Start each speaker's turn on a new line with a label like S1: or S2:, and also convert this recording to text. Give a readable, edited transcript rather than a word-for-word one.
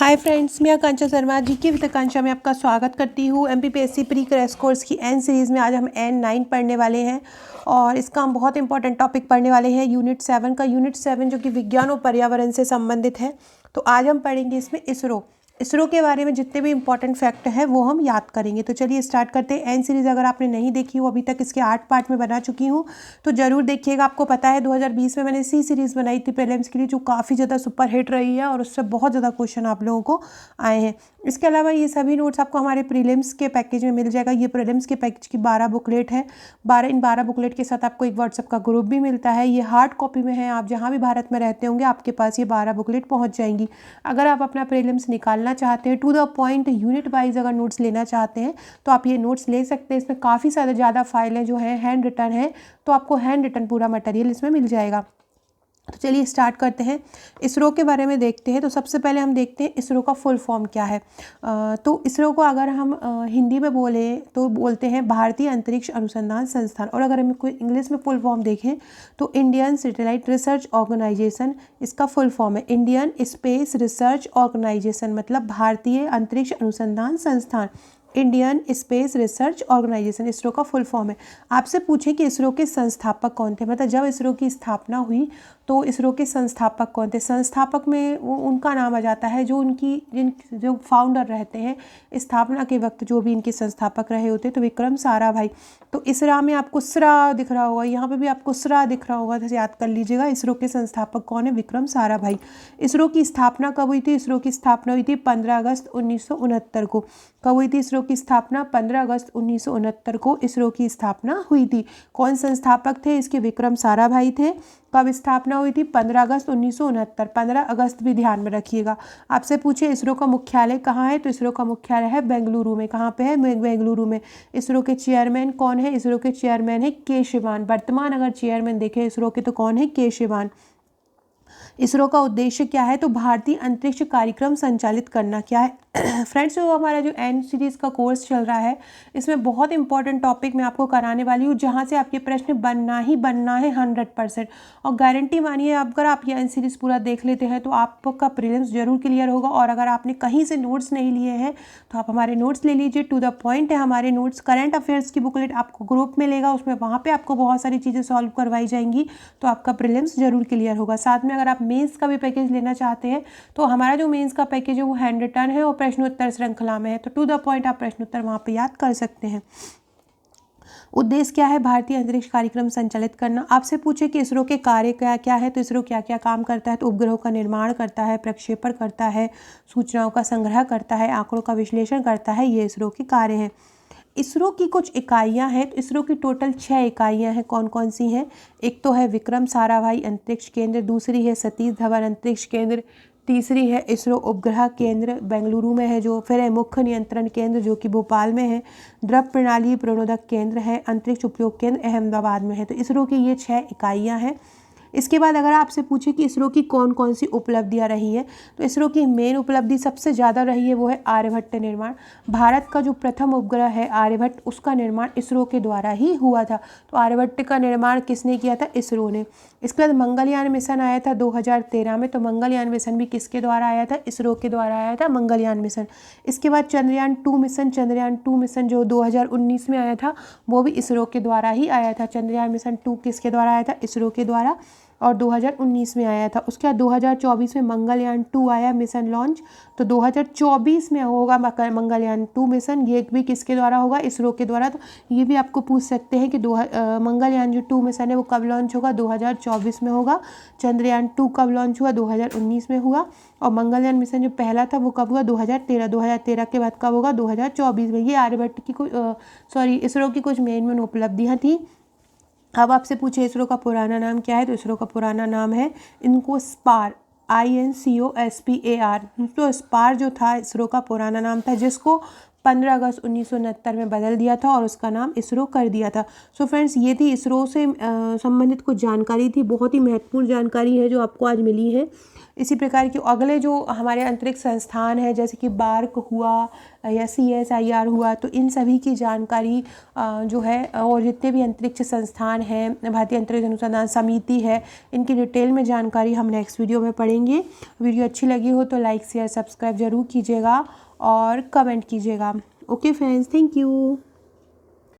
S1: Hi friends, मैं आकांक्षा Sharma GK with आकांक्षा में आपका स्वागत करती हूँ। एमपीपीएससी प्री क्रैश कोर्स की एन सीरीज़ में आज हम N9 पढ़ने वाले हैं और इसका हम बहुत इंपॉर्टेंट टॉपिक पढ़ने वाले हैं यूनिट 7 का। यूनिट 7 जो कि विज्ञान और पर्यावरण से संबंधित है। तो आज हम पढ़ेंगे इसमें इसरो के बारे में जितने भी इंपॉर्टेंट फैक्ट हैं वो हम याद करेंगे। तो चलिए स्टार्ट करते हैं। एन सीरीज़ अगर आपने नहीं देखी हो, अभी तक इसके 8 पार्ट में बना चुकी हूँ, तो ज़रूर देखिएगा। आपको पता है 2020 में मैंने सी सीरीज़ बनाई थी प्रीलिम्स के लिए, जो काफ़ी ज़्यादा सुपर हिट रही है और उससे बहुत ज़्यादा क्वेश्चन आप लोगों को आए हैं। इसके अलावा ये सभी नोट्स आपको हमारे प्रीलिम्स के पैकेज में मिल जाएगा। ये प्रीलिम्स के पैकेज की 12 बुकलेट है। इन 12 बुकलेट के साथ आपको एक व्हाट्सएप का ग्रुप भी मिलता है। ये हार्ड कॉपी में है। आप जहाँ भी भारत में रहते होंगे आपके पास ये 12 बुकलेट पहुँच जाएंगी। अगर आप अपना प्रीलिम्स निकालना चाहते हैं, to the point unit wise अगर नोट्स लेना चाहते हैं तो आप ये नोट्स ले सकते हैं। इसमें काफ़ी सारे ज़्यादा फाइलें जो हैं हैंड रिटन है, तो आपको हैंड रिटन पूरा मटेरियल इसमें मिल जाएगा। तो चलिए स्टार्ट करते हैं। इसरो के बारे में देखते हैं। तो सबसे पहले हम देखते हैं इसरो का फुल फॉर्म क्या है। तो इसरो को अगर हम हिंदी में बोले तो बोलते हैं भारतीय अंतरिक्ष अनुसंधान संस्थान, और अगर हम कोई इंग्लिश में फुल फॉर्म देखें तो इंडियन सैटेलाइट रिसर्च ऑर्गेनाइजेशन इसका फुल फॉर्म है। इंडियन स्पेस रिसर्च ऑर्गेनाइजेशन मतलब भारतीय अंतरिक्ष अनुसंधान संस्थान, Indian space research organisation ISRO का फुल फॉर्म है। आपसे पूछे कि इसरो के संस्थापक कौन थे, मतलब जब इसरो की स्थापना हुई तो इसरो के संस्थापक कौन थे। संस्थापक में उनका नाम आ जाता है जो जो फाउंडर रहते हैं स्थापना के वक्त, जो भी इनके संस्थापक रहे होते, तो विक्रम साराभाई। तो इसरा में आपको स्रा दिख रहा होगा, यहाँ पे भी आपको स्रा दिख रहा होगा, तो याद कर लीजिएगा इसरो के संस्थापक कौन है, विक्रम साराभाई। इसरो की स्थापना कब हुई थी? इसरो की स्थापना हुई थी 15 अगस्त 1969 को। कब हुई थी इसरो की स्थापना? 15 अगस्त 1969 को इसरो की स्थापना हुई थी। कौन संस्थापक थे इसके? विक्रम साराभाई थे। कब स्थापना हुई थी? 15 अगस्त 1969। 15 अगस्त भी ध्यान में रखिएगा। आपसे पूछे इसरो का मुख्यालय कहाँ है, तो इसरो का मुख्यालय है बेंगलुरु में। कहाँ पे है? बेंगलुरु में। इसरो के चेयरमैन कौन है? इसरो के चेयरमैन है के शिवान। वर्तमान अगर चेयरमैन देखें इसरो के तो कौन है? के शिवान। इसरो का उद्देश्य क्या है? तो भारतीय अंतरिक्ष कार्यक्रम संचालित करना। क्या है फ्रेंड्स, जो हमारा जो एन सीरीज़ का कोर्स चल रहा है इसमें बहुत इंपॉर्टेंट टॉपिक मैं आपको कराने वाली हूँ, जहाँ से आपके प्रश्न बनना ही बनना है 100%। और गारंटी मानिए अगर आप ये एन सीरीज़ पूरा देख लेते हैं तो आपका प्रीलिम्स जरूर क्लियर होगा। और अगर आपने कहीं से नोट्स नहीं लिए हैं तो आप हमारे नोट्स ले लीजिए। टू द पॉइंट है हमारे नोट्स। करंट अफेयर्स की बुकलेट आपको ग्रुप में लेगा, उसमें वहाँ पर आपको बहुत सारी चीज़ें सॉल्व करवाई जाएंगी, तो आपका प्रीलिम्स जरूर क्लियर होगा। साथ में अगर आप मेंस का भी पैकेज लेना चाहते हैं तो हमारा जो मेंस का पैकेज है वो हैंड रिटन है और प्रश्नोत्तर श्रृंखला में है, तो टू द पॉइंट आप प्रश्नोत्तर वहाँ पे याद कर सकते हैं। उद्देश्य क्या है? भारतीय अंतरिक्ष कार्यक्रम संचालित करना। आपसे पूछे कि इसरो के कार्य क्या क्या है, तो इसरो क्या क्या काम करता है, तो उपग्रहों का निर्माण करता है, प्रक्षेपण करता है, सूचनाओं का संग्रह करता है, आंकड़ों का विश्लेषण करता है, ये इसरो के कार्य हैं। इसरो की कुछ इकाइयां हैं, तो इसरो की टोटल 6 इकाइयां हैं। कौन कौन सी हैं? एक तो है विक्रम साराभाई अंतरिक्ष केंद्र, दूसरी है सतीश धवन अंतरिक्ष केंद्र, तीसरी है इसरो उपग्रह केंद्र बेंगलुरु में है जो, फिर है मुख्य नियंत्रण केंद्र जो कि भोपाल में है, द्रव प्रणाली प्रणोदक केंद्र है, अंतरिक्ष उपयोग केंद्र अहमदाबाद में है। तो इसरो की ये 6 इकाइयाँ हैं। इसके बाद अगर आपसे पूछे कि इसरो की कौन कौन सी उपलब्धियां रही हैं, तो इसरो की मेन उपलब्धि सबसे ज़्यादा रही है वो है आर्यभट्ट निर्माण। भारत का जो प्रथम उपग्रह है आर्यभट्ट, उसका निर्माण इसरो के द्वारा ही हुआ था। तो आर्यभट्ट का निर्माण किसने किया था? इसरो ने। इसके बाद मंगलयान मिशन आया था 2013 में, तो मंगलयान मिशन भी किसके द्वारा आया था? इसरो के द्वारा आया था मंगलयान मिशन। इसके बाद चंद्रयान 2 मिशन जो 2019 में आया था वो भी इसरो के द्वारा ही आया था। चंद्रयान मिशन 2 किसके द्वारा आया था? इसरो के द्वारा, और 2019 में आया था। उसके बाद 2024 में मंगलयान 2 आया मिशन लॉन्च, तो 2024 में होगा मंगलयान 2 मिशन, ये भी किसके द्वारा होगा? इसरो के द्वारा। तो ये भी आपको पूछ सकते हैं कि मंगलयान जो 2 मिशन है वो कब लॉन्च होगा? 2024 में होगा। चंद्रयान 2 कब लॉन्च हुआ? 2019 में हुआ। और मंगलयान मिशन जो पहला था वो कब हुआ? 2013 के बाद कब होगा? 2024 में। ये आर्यभट्ट की इसरो की कुछ मेन उपलब्धियाँ थी। अब आपसे पूछे इसरो का पुराना नाम क्या है, तो इसरो का पुराना नाम है इनकोस्पार, INCOSPAR। तो स्पार जो था इसरो का पुराना नाम था, जिसको 15 अगस्त 1969 में बदल दिया था और उसका नाम इसरो कर दिया था। सो फ्रेंड्स, ये थी इसरो से संबंधित कुछ जानकारी थी, बहुत ही महत्वपूर्ण जानकारी है जो आपको आज मिली है। इसी प्रकार की अगले जो हमारे अंतरिक्ष संस्थान है जैसे कि बार्क हुआ या CSIR हुआ, तो इन सभी की जानकारी जो है और जितने भी अंतरिक्ष संस्थान हैं, भारतीय अंतरिक्ष अनुसंधान समिति है, इनकी डिटेल में जानकारी हम नेक्स्ट वीडियो में पढ़ेंगे। वीडियो अच्छी लगी हो तो लाइक शेयर सब्सक्राइब ज़रूर कीजिएगा और कमेंट कीजिएगा। Okay friends, thank you.